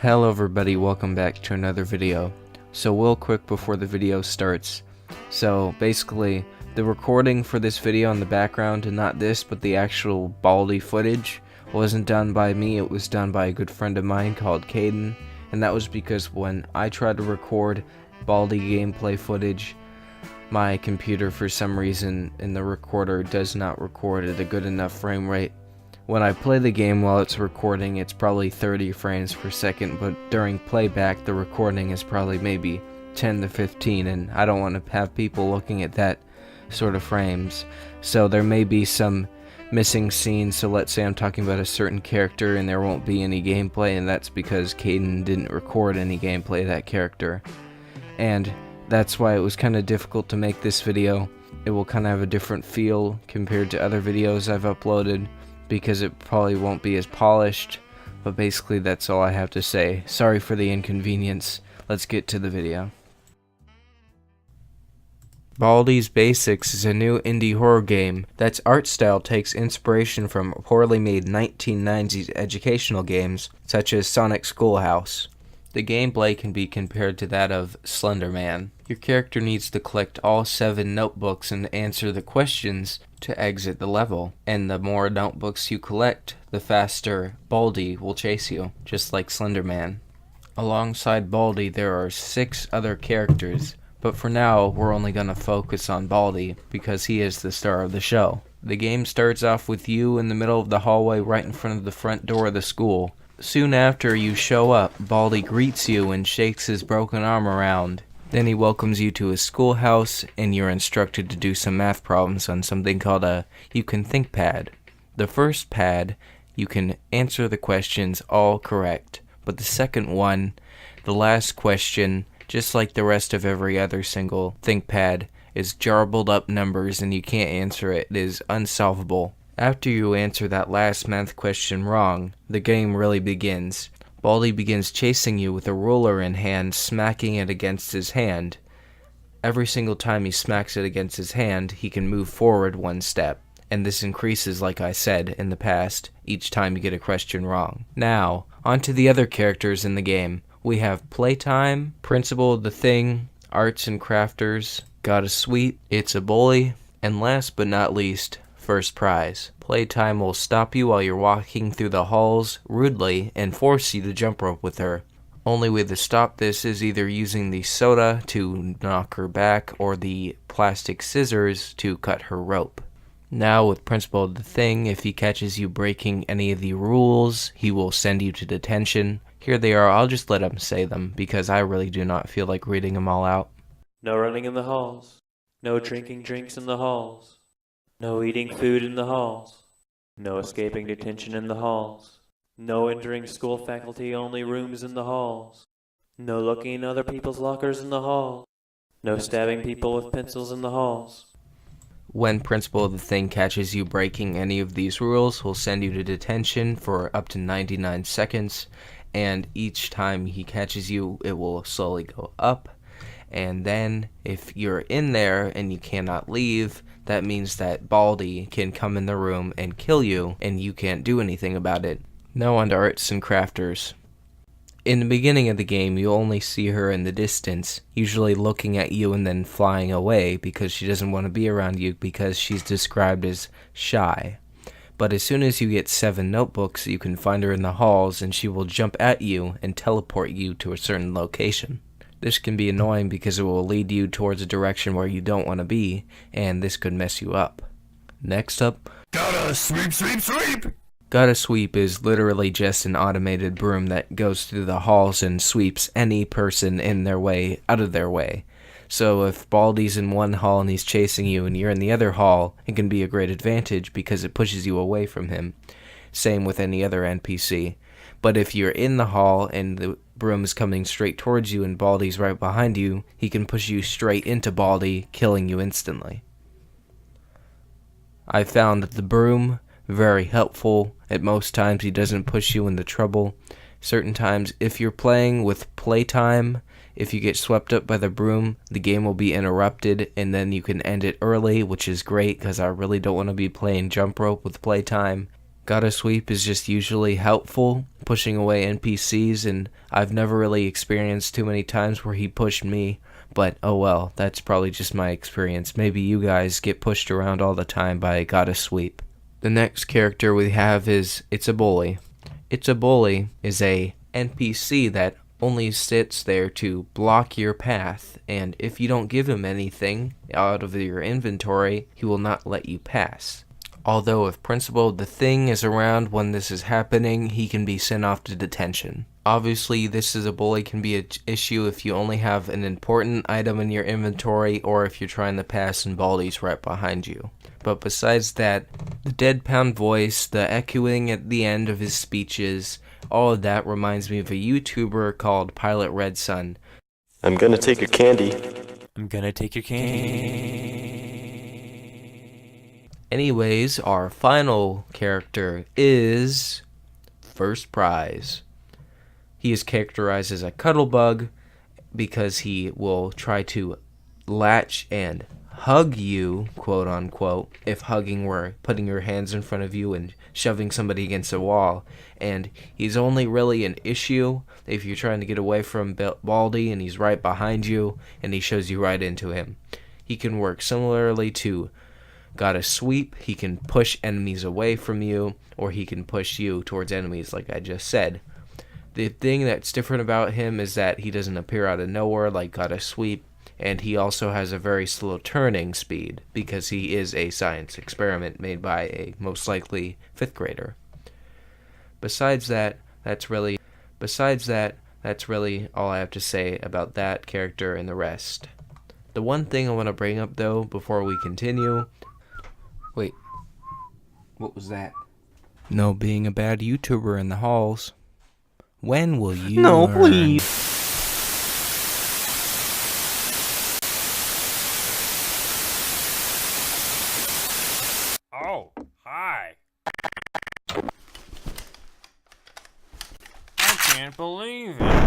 Hello everybody, welcome back to another video. So real quick before the video starts. So basically, the recording for this video in the background, and not this, but the actual Baldi footage, wasn't done by me, it was done by a good friend of mine called Cayden. And that was because when I tried to record Baldi gameplay footage, my computer for some reason in the recorder does not record at a good enough frame rate. When I play the game while it's recording, it's probably 30 frames per second, but during playback, the recording is probably maybe 10 to 15, and I don't want to have people looking at that sort of frames. So there may be some missing scenes, so let's say I'm talking about a certain character and there won't be any gameplay, and that's because Cayden didn't record any gameplay of that character. And that's why it was kind of difficult to make this video. It will kind of have a different feel compared to other videos I've uploaded, because it probably won't be as polished, but basically that's all I have to say. Sorry for the inconvenience. Let's get to the video. Baldi's Basics is a new indie horror game that's art style takes inspiration from poorly made 1990s educational games such as Sonic Schoolhouse. The gameplay can be compared to that of Slender Man. Your character needs to collect all 7 notebooks and answer the questions to exit the level. And the more notebooks you collect, the faster Baldi will chase you, just like Slender Man. Alongside Baldi, there are 6 other characters, but for now, we're only going to focus on Baldi because he is the star of the show. The game starts off with you in the middle of the hallway right in front of the front door of the school. Soon after you show up, Baldi greets you and shakes his broken arm around. Then he welcomes you to his schoolhouse, and you're instructed to do some math problems on something called a You Can Think pad. The first pad, you can answer the questions all correct, but the second one, the last question, just like the rest of every other single Think pad, is jarbled up numbers and you can't answer it. It is unsolvable. After you answer that last math question wrong, the game really begins. Baldi begins chasing you with a ruler in hand, smacking it against his hand. Every single time he smacks it against his hand, he can move forward 1 step, and this increases, like I said in the past, each time you get a question wrong. Now, on to the other characters in the game. We have Playtime, Principal of the Thing, Arts and Crafters, Got a Sweet, It's a Bully, and last but not least, First Prize. Playtime will stop you while you're walking through the halls rudely and force you to jump rope with her. Only way to stop this is either using the soda to knock her back or the plastic scissors to cut her rope. Now with Principal of the Thing, if he catches you breaking any of the rules, he will send you to detention. Here they are, I'll just let him say them because I really do not feel like reading them all out. No running in the halls. No drinking drinks in the halls. No eating food in the halls. No escaping detention in the halls. No entering school faculty-only rooms in the halls. No looking in other people's lockers in the halls. No stabbing people with pencils in the halls. When Principal of the Thing catches you breaking any of these rules, he'll send you to detention for up to 99 seconds, and each time he catches you, it will slowly go up. And then, if you're in there and you cannot leave, that means that Baldi can come in the room and kill you, and you can't do anything about it. Now on to Arts and Crafters. In the beginning of the game, you only see her in the distance, usually looking at you and then flying away because she doesn't want to be around you because she's described as shy. But as soon as you get 7 notebooks, you can find her in the halls and she will jump at you and teleport you to a certain location. This can be annoying because it will lead you towards a direction where you don't want to be, and this could mess you up. Next up, Gotta Sweep, Sweep, Sweep! Gotta Sweep is literally just an automated broom that goes through the halls and sweeps any person in their way out of their way. So if Baldi's in one hall and he's chasing you and you're in the other hall, it can be a great advantage because it pushes you away from him. Same with any other NPC. But if you're in the hall and the broom is coming straight towards you and Baldi's right behind you, he can push you straight into Baldi, killing you instantly. I found the broom very helpful. At most times he doesn't push you into trouble. Certain times, if you're playing with Playtime, if you get swept up by the broom, the game will be interrupted and then you can end it early, which is great because I really don't want to be playing jump rope with Playtime. Gotta Sweep is just usually helpful, pushing away NPCs, and I've never really experienced too many times where he pushed me, but oh well, that's probably just my experience. Maybe you guys get pushed around all the time by Gotta Sweep. The next character we have is It's a Bully. It's a Bully is a NPC that only sits there to block your path, and if you don't give him anything out of your inventory, he will not let you pass. Although if Principal the Thing is around when this is happening, he can be sent off to detention. Obviously, this is a bully can be an issue if you only have an important item in your inventory or if you're trying to pass and Baldi's right behind you. But besides that, the deadpan voice, the echoing at the end of his speeches, all of that reminds me of a YouTuber called Pilot Red Sun. I'm gonna take your candy. I'm gonna take your candy. Anyways, our final character is First Prize. He is characterized as a cuddlebug because he will try to latch and hug you, quote unquote, if hugging were putting your hands in front of you and shoving somebody against a wall. And he's only really an issue if you're trying to get away from Baldi and he's right behind you and he shows you right into him. He can work similarly to Gotta Sweep. He can push enemies away from you, or he can push you towards enemies like I just said. The thing that's different about him is that he doesn't appear out of nowhere like Gotta Sweep, and he also has a very slow turning speed because he is a science experiment made by a most likely 5th grader. Besides that, that's really all I have to say about that character and the rest. The one thing I want to bring up though before we continue. Wait, what was that? No being a bad YouTuber in the halls. When will you learn? Please. Oh, hi. I can't believe it.